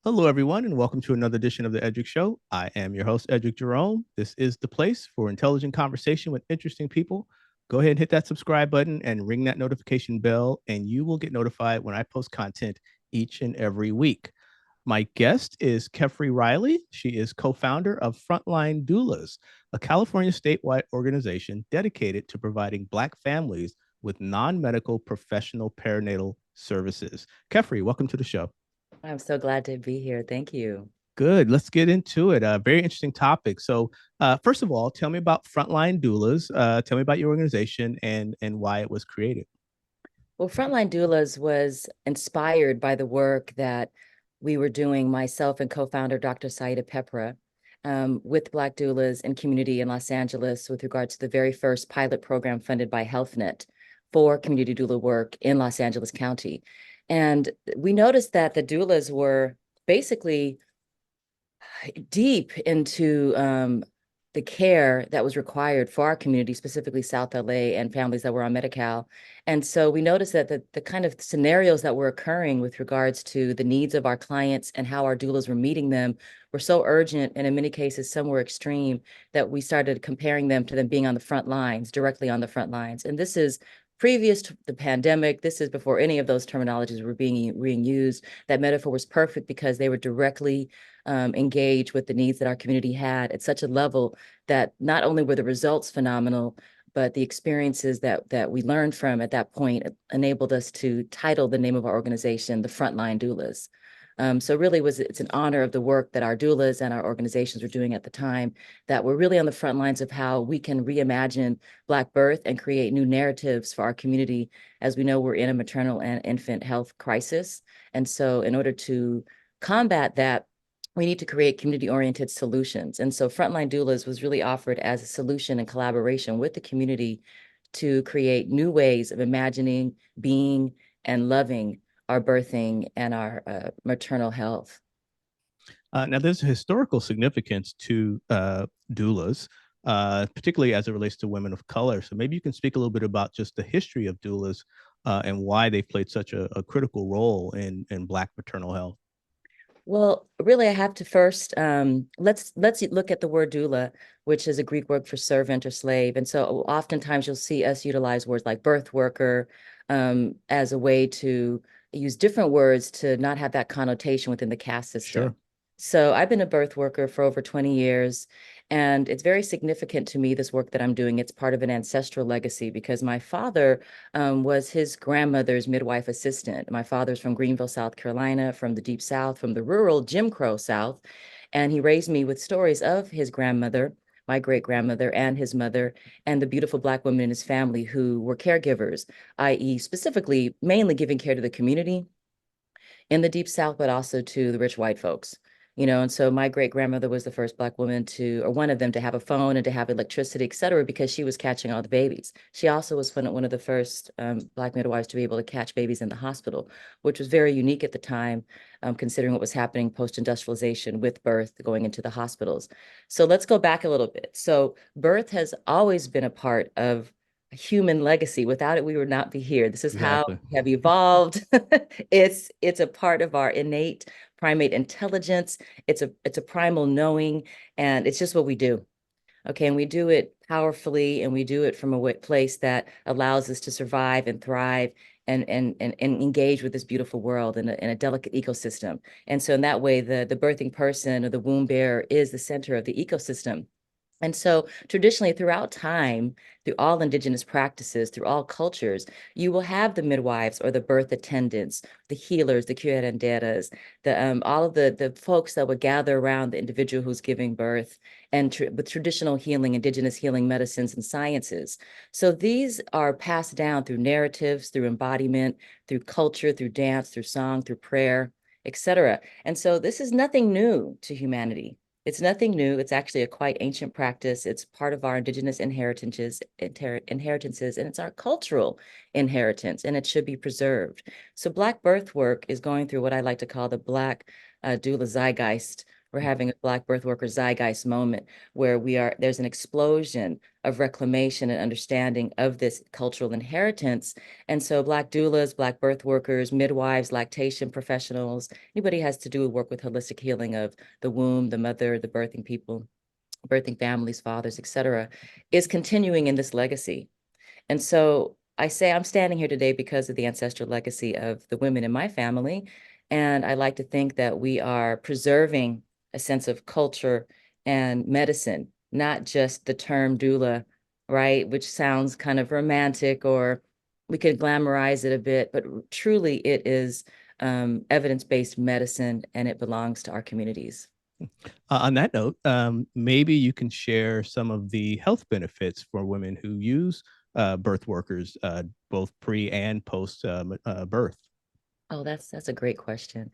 Hello, everyone, and welcome to another edition of the Edric Show. I am your host, Edric Jerome. This is the place for intelligent conversation with interesting people. Go ahead and hit that subscribe button and ring that notification bell, and you will get notified when I post content each and every week. My guest is Khefri Riley. She is co-founder of Frontline Doulas, a California statewide organization dedicated to providing Black families with non-medical professional perinatal services. Khefri, welcome to the show. I'm so glad to be here. Thank you. Good. Let's get into it. A very interesting topic. So, first of all, tell me about Frontline Doulas. Tell me about your organization and why it was created. Well, Frontline Doulas was inspired by the work that we were doing, myself and co-founder Dr. Saida Pepra, with Black doulas and community in Los Angeles with regard to the very first pilot program funded by HealthNet for community doula work in Los Angeles County. And we noticed that the doulas were basically deep into the care that was required for our community, specifically South LA and families that were on Medi-Cal. And so we noticed that the kind of scenarios that were occurring with regards to the needs of our clients and how our doulas were meeting them were so urgent, and in many cases, some were extreme, that we started comparing them to them being on the front lines, directly on the front lines. And this is previous to the pandemic. This is before any of those terminologies were being used. That metaphor was perfect because they were directly engaged with the needs that our community had at such a level that not only were the results phenomenal, but the experiences that we learned from at that point enabled us to title the name of our organization the Frontline Doulas. So really it's an honor of the work that our doulas and our organizations were doing at the time, that we're really on the front lines of how we can reimagine Black birth and create new narratives for our community. As we know, we're in a maternal and infant health crisis. And so in order to combat that, we need to create community-oriented solutions. And so Frontline Doulas was really offered as a solution in collaboration with the community to create new ways of imagining, being, and loving our birthing and our maternal health. Now, there's a historical significance to doulas, particularly as it relates to women of color. So maybe you can speak a little bit about just the history of doulas and why they played such a critical role in Black maternal health. Well, really, I have to first let's look at the word doula, which is a Greek word for servant or slave. And so oftentimes you'll see us utilize words like birth worker as a way to use different words to not have that connotation within the caste Sure. system. So I've been a birth worker for over 20 years, and it's very significant to me, this work that I'm doing. It's part of an ancestral legacy because my father was his grandmother's midwife assistant. My father's from Greenville, South Carolina, from the deep South, from the rural Jim Crow South. And he raised me with stories of his grandmother, my great grandmother, and his mother, and the beautiful Black women in his family who were caregivers, i.e., specifically mainly giving care to the community in the deep South, but also to the rich white folks. And so my great grandmother was the first Black woman to, or one of them, to have a phone and to have electricity, et cetera, because she was catching all the babies. She also was one of the first Black midwives to be able to catch babies in the hospital, which was very unique at the time, considering what was happening post-industrialization with birth going into the hospitals. So let's go back a little bit. So birth has always been a part of human legacy. Without it, we would not be here. This is how Exactly. we have evolved. It's a part of our innate primate intelligence. It's a primal knowing, and it's just what we do. Okay, and we do it powerfully, and we do it from a place that allows us to survive and thrive and engage with this beautiful world in a delicate ecosystem. And so in that way, the birthing person or the womb bearer is the center of the ecosystem. And so traditionally throughout time, through all indigenous practices, through all cultures, you will have the midwives or the birth attendants, the healers, the curanderas, all of the folks that would gather around the individual who's giving birth and with traditional healing, indigenous healing medicines and sciences. So these are passed down through narratives, through embodiment, through culture, through dance, through song, through prayer, etc. And so this is nothing new to humanity. It's nothing new. It's actually a quite ancient practice. It's part of our indigenous inheritances, and it's our cultural inheritance, and it should be preserved. So Black birth work is going through what I like to call the Black doula zeitgeist We're having a Black birth worker zeitgeist moment where there's an explosion of reclamation and understanding of this cultural inheritance. And so Black doulas, Black birth workers, midwives, lactation professionals, anybody has to do work with holistic healing of the womb, the mother, the birthing people, birthing families, fathers, et cetera, is continuing in this legacy. And so I say I'm standing here today because of the ancestral legacy of the women in my family. And I like to think that we are preserving a sense of culture and medicine, not just the term doula, right? Which sounds kind of romantic, or we could glamorize it a bit, but truly it is evidence-based medicine, and it belongs to our communities. On that note, maybe you can share some of the health benefits for women who use birth workers, both pre and post birth. Oh, that's a great question.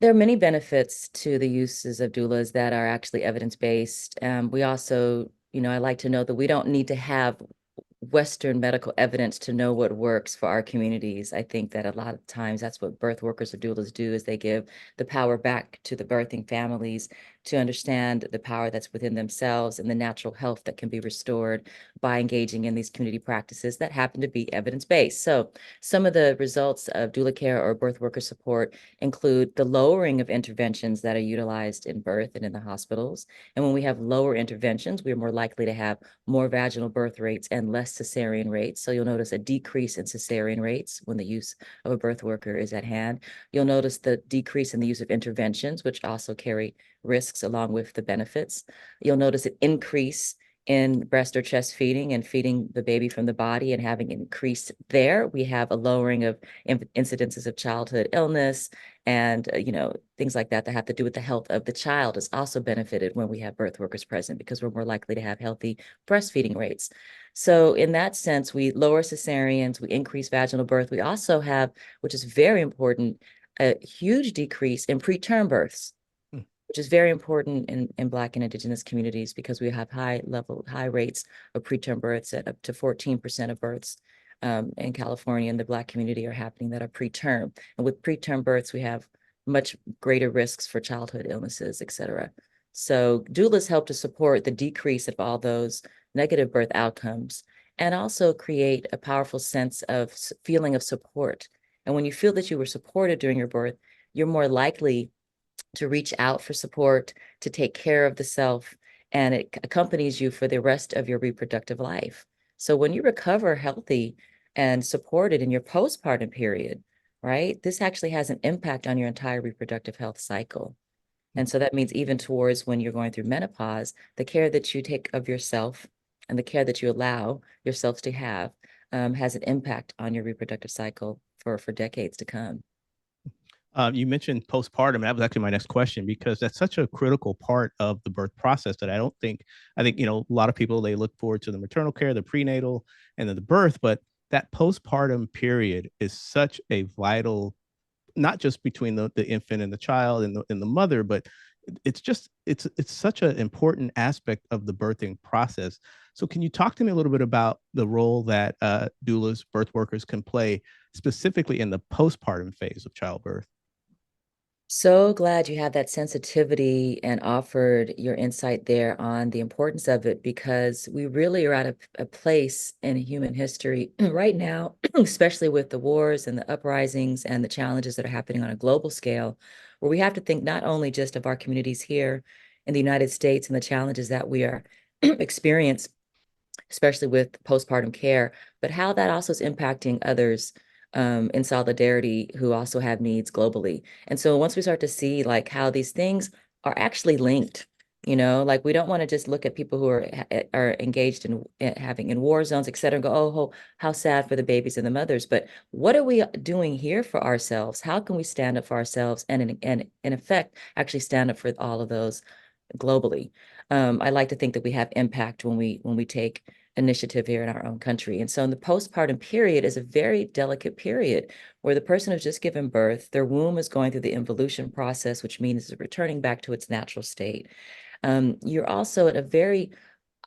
There are many benefits to the uses of doulas that are actually evidence-based. We also, I like to know that we don't need to have Western medical evidence to know what works for our communities. I think that a lot of times that's what birth workers or doulas do, is they give the power back to the birthing families to understand the power that's within themselves and the natural health that can be restored by engaging in these community practices that happen to be evidence-based. So some of the results of doula care or birth worker support include the lowering of interventions that are utilized in birth and in the hospitals. And when we have lower interventions, we're more likely to have more vaginal birth rates and less cesarean rates. So you'll notice a decrease in cesarean rates when the use of a birth worker is at hand. You'll notice the decrease in the use of interventions, which also carry risks along with the benefits. You'll notice an increase in breast or chest feeding and feeding the baby from the body and having increased there. We have a lowering of incidences of childhood illness and, things like that have to do with the health of the child is also benefited when we have birth workers present, because we're more likely to have healthy breastfeeding rates. So in that sense, we lower cesareans, we increase vaginal birth. We also have, which is very important, a huge decrease in preterm births, which is very important in Black and Indigenous communities, because we have high rates of preterm births at up to 14% of births in California and the Black community are happening that are preterm. And with preterm births, we have much greater risks for childhood illnesses, et cetera. So doulas help to support the decrease of all those negative birth outcomes and also create a powerful sense of feeling of support. And when you feel that you were supported during your birth, you're more likely to reach out for support, to take care of the self, and it accompanies you for the rest of your reproductive life. So when you recover healthy and supported in your postpartum period, right, this actually has an impact on your entire reproductive health cycle. And so that means even towards when you're going through menopause, the care that you take of yourself and the care that you allow yourself to have has an impact on your reproductive cycle for decades to come. You mentioned postpartum. That was actually my next question, because that's such a critical part of the birth process that I think, a lot of people, they look forward to the maternal care, the prenatal, and then the birth, but that postpartum period is such a vital, not just between the infant and the child and the mother, but it's such an important aspect of the birthing process. So can you talk to me a little bit about the role that doulas, birth workers, can play specifically in the postpartum phase of childbirth? So glad you had that sensitivity and offered your insight there on the importance of it, because we really are at a place in human history right now, especially with the wars and the uprisings and the challenges that are happening on a global scale, where we have to think not only just of our communities here in the United States and the challenges that we are experience, especially with postpartum care, but how that also is impacting others in solidarity who also have needs globally. And so once we start to see like how these things are actually linked, like we don't want to just look at people who are engaged in having in war zones, et cetera, and go, oh, how sad for the babies and the mothers. But what are we doing here for ourselves? How can we stand up for ourselves and in effect actually stand up for all of those globally? I like to think that we have impact when we take initiative here in our own country. And so in the postpartum period is a very delicate period where the person who's just given birth, their womb is going through the involution process, which means it's returning back to its natural state. You're also at a very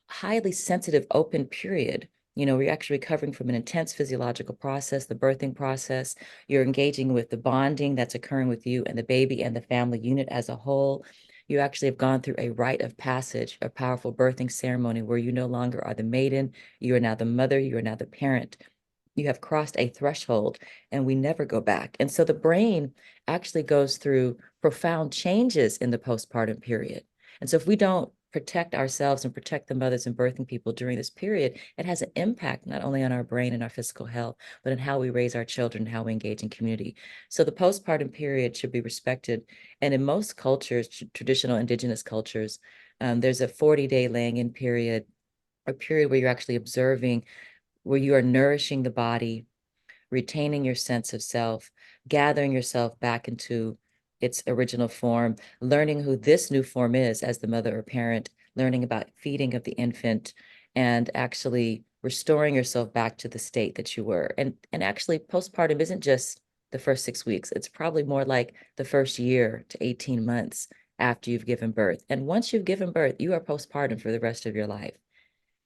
highly sensitive open period. We're actually recovering from an intense physiological process, the birthing process. You're engaging with the bonding that's occurring with you and the baby and the family unit as a whole. You actually have gone through a rite of passage, a powerful birthing ceremony where you no longer are the maiden, you are now the mother, you are now the parent. You have crossed a threshold and we never go back. And so the brain actually goes through profound changes in the postpartum period. And so if we don't protect ourselves and protect the mothers and birthing people during this period, it has an impact not only on our brain and our physical health, but in how we raise our children and how we engage in community. So the postpartum period should be respected. And in most cultures, traditional indigenous cultures, there's a 40-day laying in period, a period where you're actually observing, where you are nourishing the body, retaining your sense of self, gathering yourself back into its original form, learning who this new form is as the mother or parent, learning about feeding of the infant, and actually restoring yourself back to the state that you were. And actually, postpartum isn't just the first 6 weeks. It's probably more like the first year to 18 months after you've given birth. And once you've given birth, you are postpartum for the rest of your life.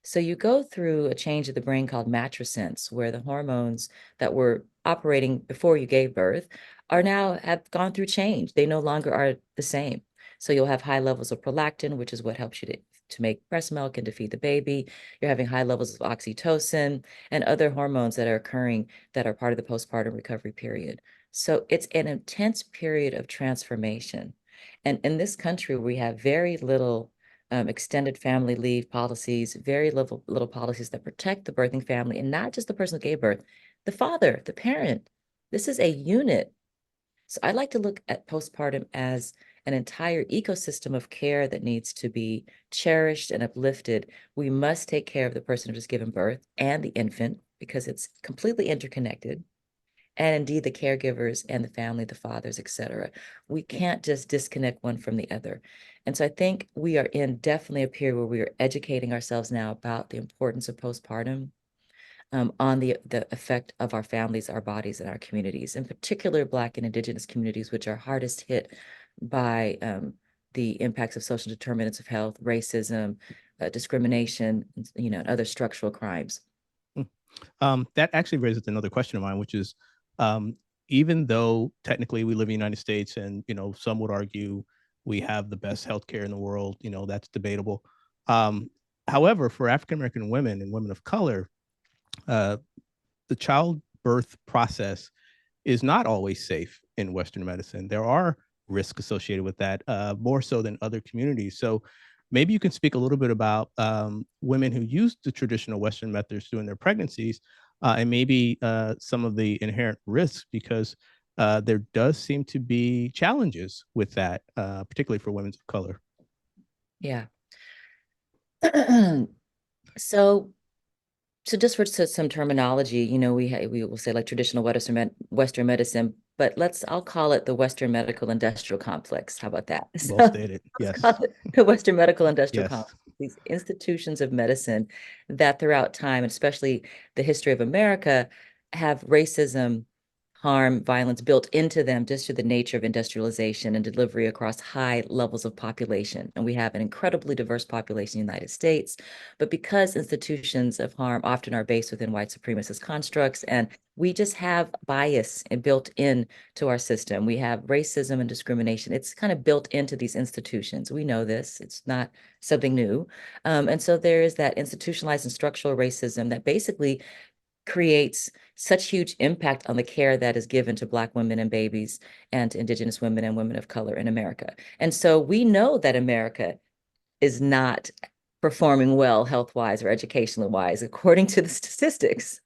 So you go through a change of the brain called matrescence, where the hormones that were operating before you gave birth are now have gone through change. They no longer are the same. So you'll have high levels of prolactin, which is what helps you to make breast milk and to feed the baby. You're having high levels of oxytocin and other hormones that are occurring that are part of the postpartum recovery period. So it's an intense period of transformation. And in this country, we have very little extended family leave policies, very little policies that protect the birthing family and not just the person who gave birth, the father, the parent. This is a unit. So I like to look at postpartum as an entire ecosystem of care that needs to be cherished and uplifted. We must take care of the person who just given birth and the infant because it's completely interconnected, and indeed the caregivers and the family, the fathers, etc. We can't just disconnect one from the other. And so I think we are in definitely a period where we are educating ourselves now about the importance of postpartum, on the effect of our families, our bodies, and our communities, in particular Black and Indigenous communities, which are hardest hit by the impacts of social determinants of health, racism, discrimination, and other structural crimes. That actually raises another question of mine, which is, um, even though technically we live in the United States, and some would argue we have the best healthcare in the world, that's debatable. Um, However, for African American women and women of color, uh, the childbirth process is not always safe in Western medicine. There are risks associated with that, more so than other communities. So maybe you can speak a little bit about women who use the traditional Western methods during their pregnancies, and maybe some of the inherent risks, because there does seem to be challenges with that, particularly for women of color. Yeah. So So just for some terminology, we will say like traditional Western medicine, but I'll call it the Western medical industrial complex. How about that? So Well stated. let's Yes. call it the Western medical industrial Yes. complex. These institutions of medicine that throughout time, especially the history of America, have racism, harm, violence built into them just through the nature of industrialization and delivery across high levels of population. And we have an incredibly diverse population in the United States. But because institutions of harm often are based within white supremacist constructs, and we just have bias and built in to our system. We have racism and discrimination. It's kind of built into these institutions. We know this. It's not something new. And so there is that institutionalized and structural racism that basically creates such huge impact on the care that is given to Black women and babies and to Indigenous women and women of color in America. And so we know that America is not performing well health-wise or educationally wise, according to the statistics.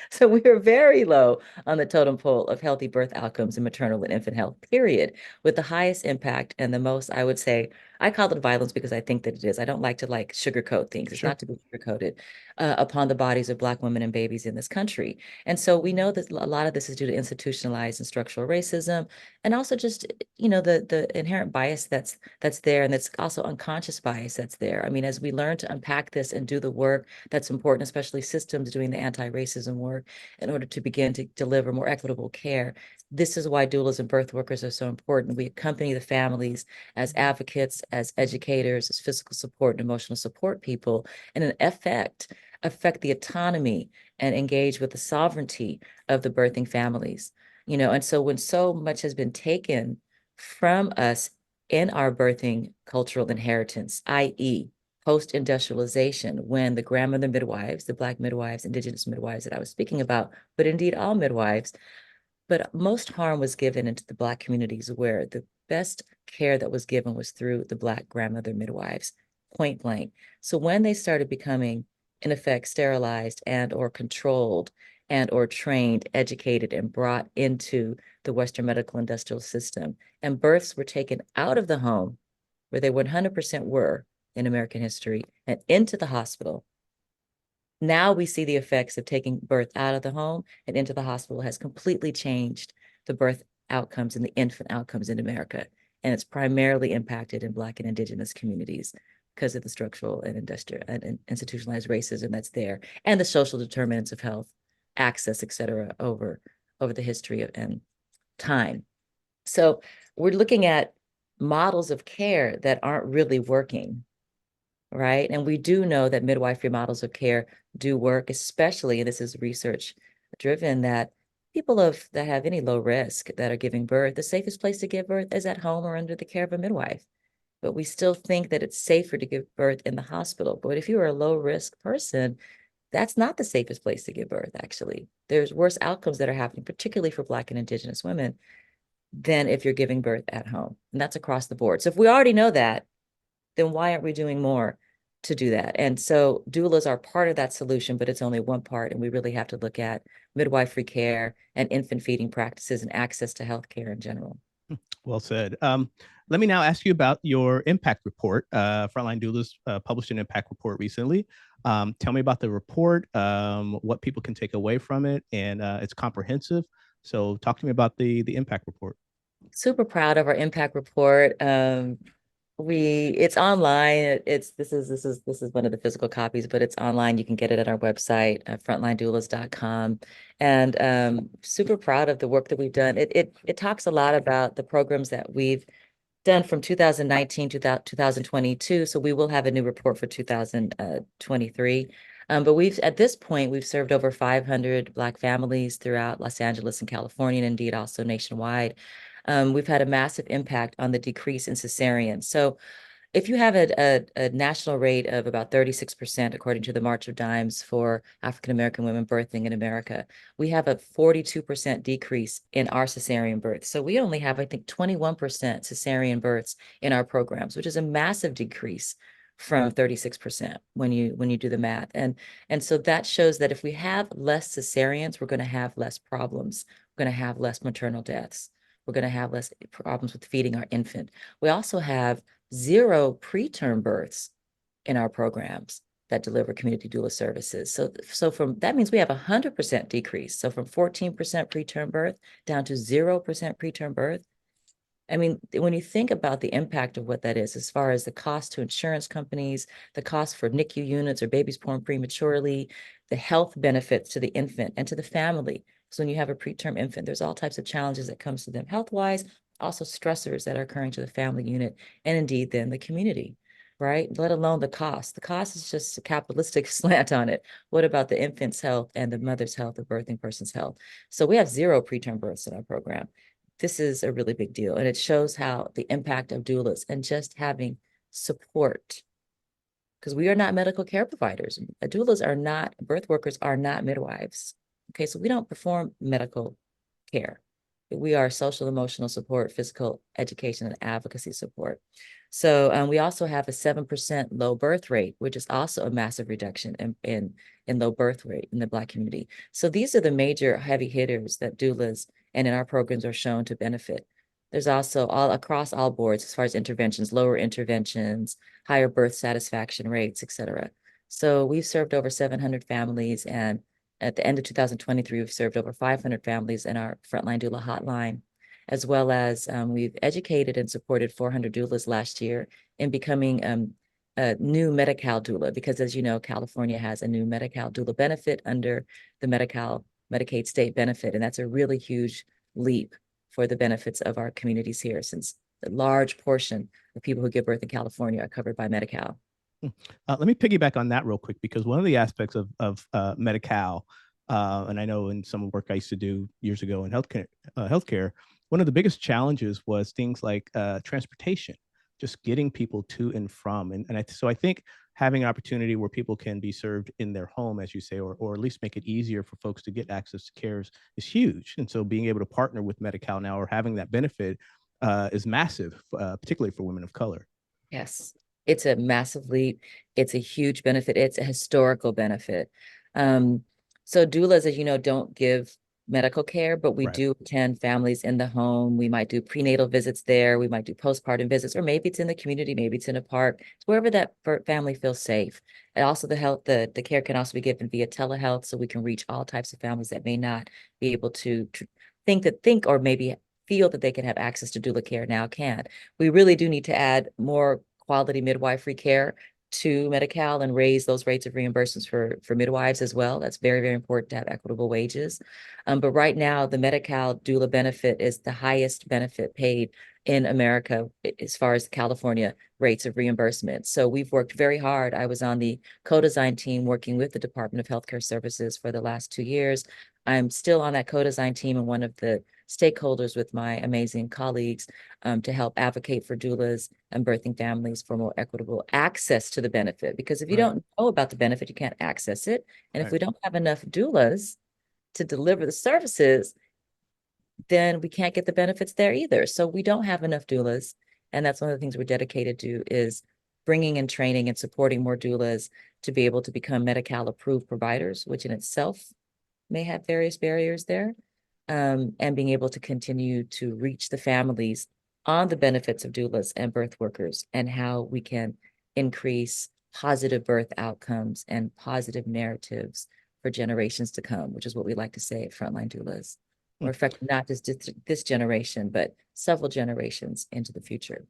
So we are very low on the totem pole of healthy birth outcomes in maternal and infant health, period, with the highest impact and the most, I would say, I call it violence because I think that it is. I don't like to sugarcoat things. It's Sure. not to be sugarcoated upon the bodies of Black women and babies in this country. And so we know that a lot of this is due to institutionalized and structural racism, and also just, the inherent bias that's there, and that's also unconscious bias that's there. I mean, as we learn to unpack this and do the work that's important, especially systems doing the anti-racism work in order to begin to deliver more equitable care. This is why doulas and birth workers are so important. We accompany the families as advocates, as educators, as physical support and emotional support people, and in effect, affect the autonomy and engage with the sovereignty of the birthing families. And so when so much has been taken from us in our birthing cultural inheritance, i.e., post-industrialization, when the grandmother midwives, the Black midwives, Indigenous midwives that I was speaking about, but indeed all midwives, but most harm was given into the Black communities where the best care that was given was through the Black grandmother midwives, point blank. So when they started becoming, in effect, sterilized and or controlled and or trained, educated, and brought into the Western medical industrial system, and births were taken out of the home, where they 100% were in American history, and into the hospital. Now we see the effects of taking birth out of the home and into the hospital has completely changed the birth outcomes and the infant outcomes in America. And it's primarily impacted in Black and Indigenous communities because of the structural and industrial and institutionalized racism that's there, and the social determinants of health, access, et cetera, over the history of and time. So we're looking at models of care that aren't really working, right? And we do know that midwifery models of care do work, especially, and this is research driven, that people that have any low risk that are giving birth, the safest place to give birth is at home or under the care of a midwife. But we still think that it's safer to give birth in the hospital. But if you are a low risk person, that's not the safest place to give birth, actually. There's worse outcomes that are happening, particularly for Black and Indigenous women, than if you're giving birth at home. And that's across the board. So if we already know that, then why aren't we doing more to do that? And so doulas are part of that solution, but it's only one part. And we really have to look at midwifery care and infant feeding practices and access to healthcare in general. Well said. Let me now ask you about your impact report. Frontline Doulas published an impact report recently. Tell me about the report, what people can take away from it, and it's comprehensive. So talk to me about the impact report. Super proud of our impact report. It's online. This is one of the physical copies, but it's online. You can get it at our website, frontlinedoulas.com. And super proud of the work that we've done. It talks a lot about the programs that we've done from 2019 to 2022. So we will have a new report for 2023. But at this point, we've served over 500 Black families throughout Los Angeles and California, and indeed also nationwide. We've had a massive impact on the decrease in cesareans. So if you have a national rate of about 36%, according to the March of Dimes, for African-American women birthing in America, we have a 42% decrease in our cesarean births. So we only have, I think, 21% cesarean births in our programs, which is a massive decrease from 36% when you do the math. And so that shows that if we have less cesareans, we're going to have less problems. We're going to have less maternal deaths. We're going to have less problems with feeding our infant. We also have 0 preterm births in our programs that deliver community doula services. So that means we have 100% decrease. So from 14% preterm birth down to 0% preterm birth. I mean, when you think about the impact of what that is, as far as the cost to insurance companies, the cost for NICU units or babies born prematurely, the health benefits to the infant and to the family. So when you have a preterm infant, there's all types of challenges that comes to them health-wise, also stressors that are occurring to the family unit, and indeed then the community, right? Let alone the cost. The cost is just a capitalistic slant on it. What about the infant's health and the mother's health, the birthing person's health? So we have 0 preterm births in our program. This is a really big deal. And it shows how the impact of doulas and just having support, because we are not medical care providers. Doulas are not, birth workers are not midwives. Okay, so we don't perform medical care. We are social emotional support, physical education, and advocacy support. So we also have a 7% low birth rate, which is also a massive reduction in low birth rate in the Black community. So these are the major heavy hitters that doulas and in our programs are shown to benefit. There's also all across all boards, as far as interventions, lower interventions, higher birth satisfaction rates, et cetera. So we've served over 700 families, and at the end of 2023, we've served over 500 families in our Frontline Doula hotline, as well as we've educated and supported 400 doulas last year in becoming a new Medi-Cal doula, because as you know, California has a new Medi-Cal doula benefit under the Medi-Cal Medicaid state benefit. And that's a really huge leap for the benefits of our communities here, since a large portion of people who give birth in California are covered by Medi-Cal. Let me piggyback on that real quick, because one of the aspects of Medi-Cal, and I know in some work I used to do years ago in healthcare, one of the biggest challenges was things like transportation. just getting people to and from. So I think having an opportunity where people can be served in their home, as you say, or at least make it easier for folks to get access to care is huge. And so being able to partner with Medi-Cal now or having that benefit is massive, particularly for women of color. Yes, it's a massive leap. It's a huge benefit. It's a historical benefit. Um, so doulas, as you know, don't give medical care, but we Right. do attend families in the home. We might do prenatal visits there. We might do postpartum visits, or maybe it's in the community, maybe it's in a park, it's wherever that family feels safe. And also the care can also be given via telehealth, so we can reach all types of families that may not be able to think or maybe feel that they can have access to doula care now can. We really do need to add more quality midwifery care to Medi-Cal and raise those rates of reimbursements for midwives as well. That's very, very important to have equitable wages. But right now, the Medi-Cal doula benefit is the highest benefit paid in America as far as California rates of reimbursement. So we've worked very hard. I was on the co-design team working with the Department of Healthcare Services for the last 2 years. I'm still on that co-design team and one of the stakeholders with my amazing colleagues to help advocate for doulas and birthing families for more equitable access to the benefit. Because if you Right. don't know about the benefit, you can't access it. And if Right. we don't have enough doulas to deliver the services, then we can't get the benefits there either. So we don't have enough doulas. And that's one of the things we're dedicated to is bringing in training and supporting more doulas to be able to become Medi-Cal approved providers, which in itself may have various barriers there, and being able to continue to reach the families on the benefits of doulas and birth workers and how we can increase positive birth outcomes and positive narratives for generations to come, which is what we like to say at Frontline Doulas. Or affect not just this generation, but several generations into the future.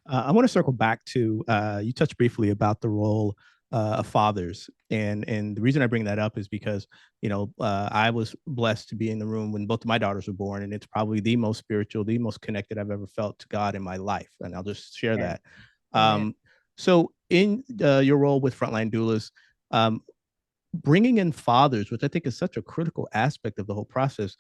I want to circle back to you touched briefly about the role of fathers, and the reason I bring that up is because I was blessed to be in the room when both of my daughters were born, and it's probably the most spiritual, the most connected I've ever felt to God in my life, and I'll just share Amen. that. Amen. So, in your role with Frontline Doulas, um, bringing in fathers, which I think is such a critical aspect of the whole process.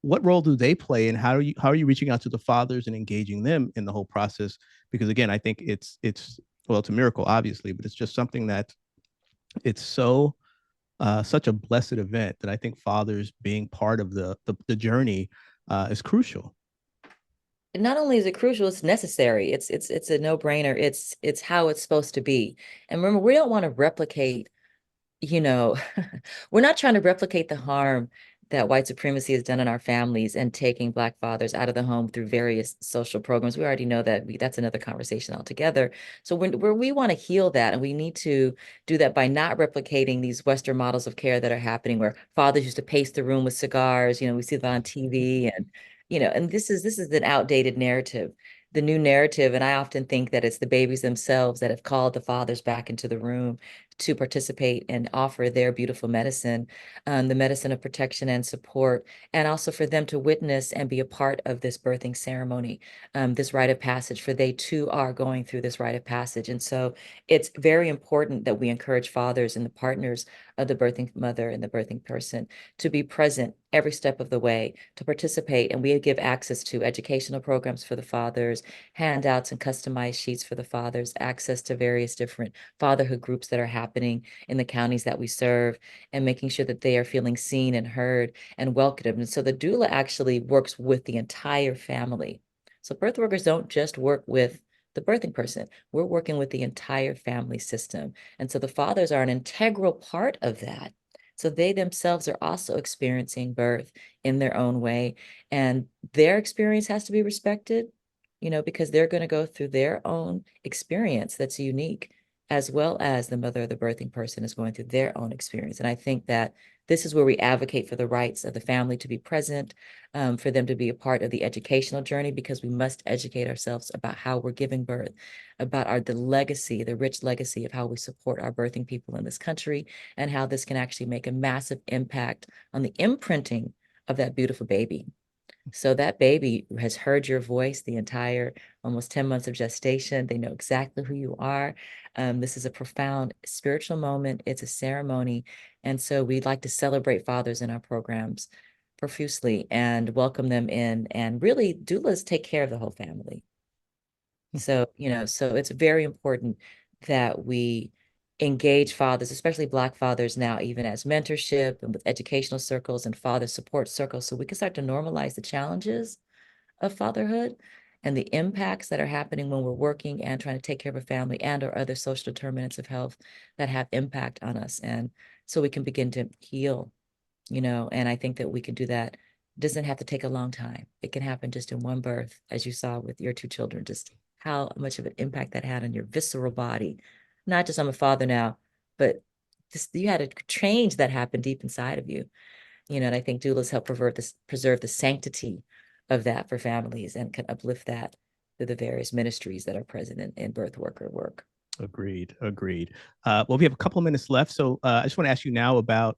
What role do they play, and how are you reaching out to the fathers and engaging them in the whole process? Because again, I think it's well, it's a miracle, obviously, but it's just something that it's such a blessed event that I think fathers being part of the journey is crucial. And not only is it crucial, it's necessary. It's a no-brainer. It's how it's supposed to be. And remember, we don't want to replicate, you know, we're not trying to replicate the harm that white supremacy has done in our families and taking Black fathers out of the home through various social programs. We already know that that's another conversation altogether. So where we want to heal that, and we need to do that by not replicating these Western models of care that are happening, where fathers used to pace the room with cigars. We see that on TV, and and this is an outdated narrative. The new narrative, and I often think that it's the babies themselves that have called the fathers back into the room to participate and offer their beautiful medicine, the medicine of protection and support, and also for them to witness and be a part of this birthing ceremony, this rite of passage, for they too are going through this rite of passage. And so it's very important that we encourage fathers and the partners of the birthing mother and the birthing person to be present every step of the way, to participate. And we give access to educational programs for the fathers, handouts and customized sheets for the fathers, access to various different fatherhood groups that are happening in the counties that we serve, and making sure that they are feeling seen and heard and welcomed. And so the doula actually works with the entire family. So birth workers don't just work with the birthing person. We're working with the entire family system. And so the fathers are an integral part of that. So they themselves are also experiencing birth in their own way, and their experience has to be respected, because they're going to go through their own experience that's unique, as well as the mother of the birthing person is going through their own experience. And I think that this is where we advocate for the rights of the family to be present, for them to be a part of the educational journey, because we must educate ourselves about how we're giving birth, about the legacy, the rich legacy of how we support our birthing people in this country, and how this can actually make a massive impact on the imprinting of that beautiful baby. So that baby has heard your voice the entire almost 10 months of gestation. They know exactly who you are. This is a profound spiritual moment. It's a ceremony. And so we'd like to celebrate fathers in our programs profusely and welcome them in. And really, doulas take care of the whole family. So, so it's very important that we engage fathers, especially Black fathers now, even as mentorship and with educational circles and father support circles, so we can start to normalize the challenges of fatherhood and the impacts that are happening when we're working and trying to take care of a family and or other social determinants of health that have impact on us. And so we can begin to heal, and I think that we can do that. It doesn't have to take a long time. It can happen just in one birth, as you saw with your two children, just how much of an impact that had on your visceral body. Not just I'm a father now, but just you had a change that happened deep inside of you. And I think doulas help preserve the sanctity of that for families and can uplift that through the various ministries that are present in birth worker work. Agreed. Agreed. Well, we have a couple of minutes left, so I just want to ask you now about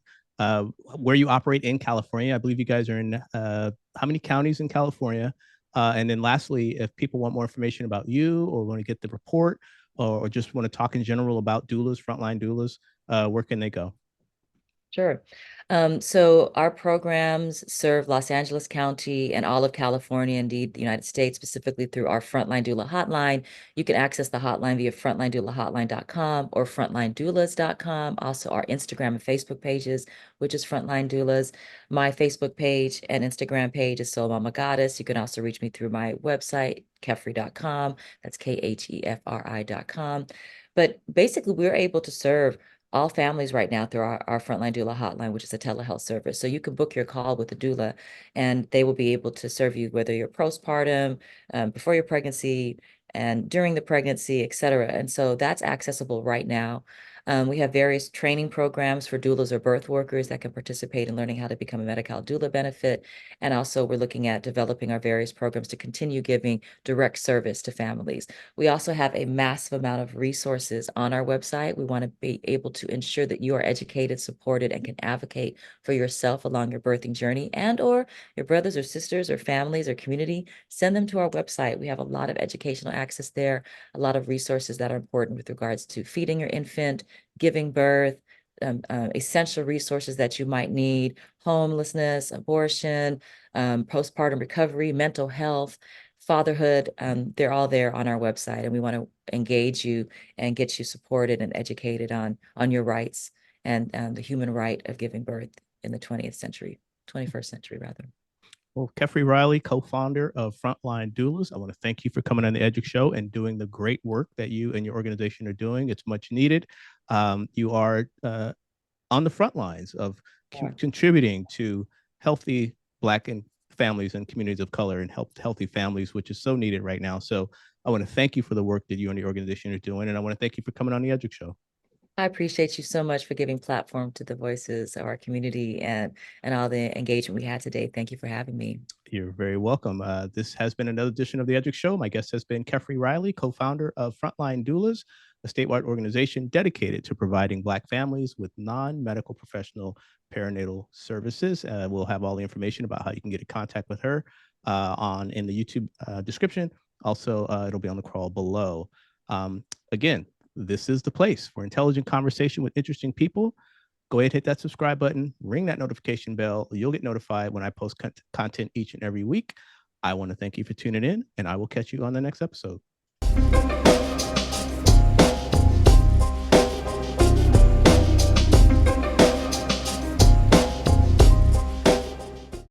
where you operate in California. I believe you guys are in how many counties in California? And then lastly, if people want more information about you or want to get the report or just want to talk in general about doulas, frontline doulas, where can they go? Sure. So our programs serve Los Angeles County and all of California, indeed the United States, specifically through our Frontline Doula hotline. You can access the hotline via frontlinedoulahotline.com or frontlinedoulas.com. Also our Instagram and Facebook pages, which is Frontline Doulas. My Facebook page and Instagram page is Soul Mama Goddess. You can also reach me through my website, khefri.com. That's khefri.com. But basically, we're able to serve all families right now through our Frontline Doula hotline, which is a telehealth service. So you can book your call with a doula and they will be able to serve you whether you're postpartum, before your pregnancy, and during the pregnancy, et cetera. And so that's accessible right now. We have various training programs for doulas or birth workers that can participate in learning how to become a Medi-Cal doula benefit. And also we're looking at developing our various programs to continue giving direct service to families. We also have a massive amount of resources on our website. We want to be able to ensure that you are educated, supported, and can advocate for yourself along your birthing journey and or your brothers or sisters or families or community. Send them to our website. We have a lot of educational access there, a lot of resources that are important with regards to feeding your infant, giving birth, essential resources that you might need, homelessness, abortion, postpartum recovery, mental health, fatherhood. They're all there on our website, and we want to engage you and get you supported and educated on your rights and the human right of giving birth in the 20th century, 21st century rather. Well, Khefri Riley, co-founder of Frontline Doulas, I want to thank you for coming on the Edric Show and doing the great work that you and your organization are doing. It's much needed. You are on the front lines of contributing to healthy Black and families and communities of color and healthy families, which is so needed right now. So I want to thank you for the work that you and your organization are doing, and I want to thank you for coming on the Edric Show. I appreciate you so much for giving platform to the voices of our community and all the engagement we had today. Thank you for having me. You're very welcome. This has been another edition of the Edric Show. My guest has been Khefri Riley, co-founder of Frontline Doulas, a statewide organization dedicated to providing Black families with non-medical professional perinatal services. We'll have all the information about how you can get in contact with her in the YouTube description. Also, it'll be on the crawl below. Again, this is the place for intelligent conversation with interesting people. Go ahead, hit that subscribe button, ring that notification bell. You'll get notified when I post content each and every week. I want to thank you for tuning in, and I will catch you on the next episode.